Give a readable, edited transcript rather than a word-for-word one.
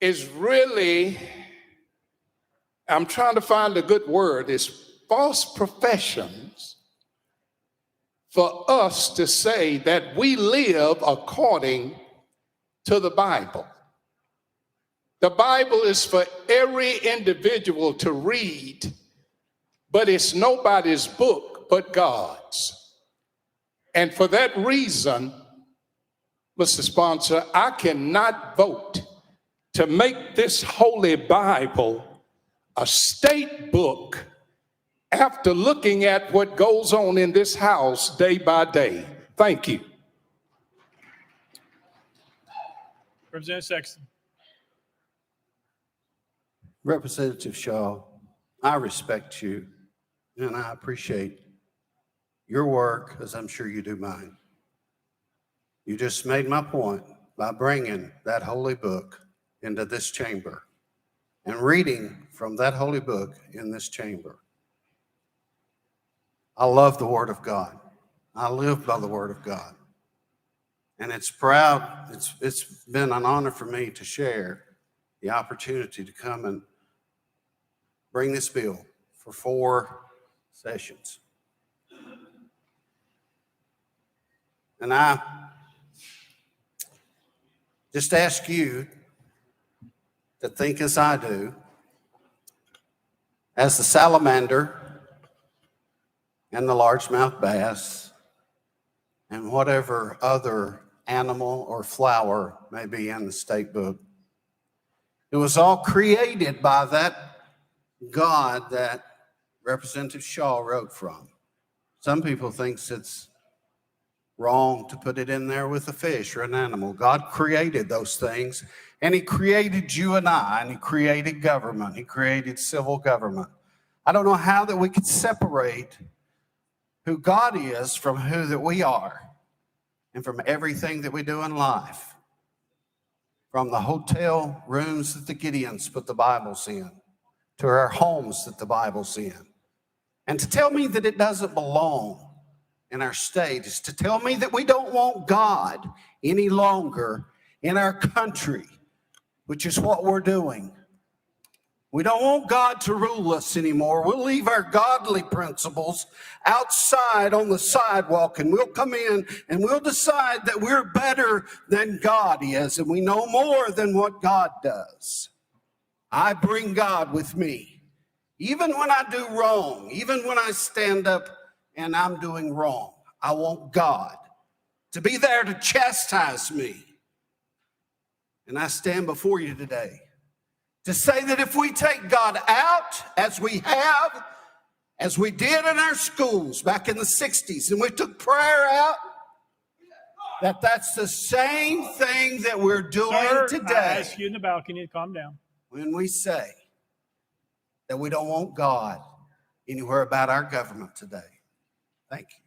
is really, I'm trying to find a good word, is false professions for us to say that we live according to the Bible. The Bible is for every individual to read, but it's nobody's book but God's. And for that reason, Mr. Sponsor, I cannot vote to make this Holy Bible a state book after looking at what goes on in this house day by day. Thank you. Representative Sexton. Representative Shaw, I respect you and I appreciate your work, as I'm sure you do mine. You just made my point by bringing that holy book into this chamber and reading from that holy book in this chamber. I love the Word of God. I live by the Word of God. And it's been an honor for me to share the opportunity to come and bring this bill for 4 sessions. And I just ask you to think as I do, as the salamander and the largemouth bass and whatever other animal or flower may be in the state book. It was all created by that God that Representative Shaw wrote from. Some people think it's wrong to put it in there with a fish or an animal. God created those things, and He created you and I, and He created government. He created civil government. I don't know how that we could separate who God is from who that we are and from everything that we do in life. From the hotel rooms that the Gideons put the Bibles in, to our homes that the Bible's in. And to tell me that it doesn't belong in our state is to tell me that we don't want God any longer in our country, which is what we're doing. We don't want God to rule us anymore. We'll leave our godly principles outside on the sidewalk, and we'll come in and we'll decide that we're better than God is, and we know more than what God does. I bring God with me. Even when I do wrong, even when I stand up and I'm doing wrong, I want God to be there to chastise me. And I stand before you today to say that if we take God out, as we have, as we did in our schools back in the 60s, and we took prayer out, that's the same thing that we're doing today. I ask you in the balcony to calm down. When we say that we don't want God anywhere about our government today. Thank you.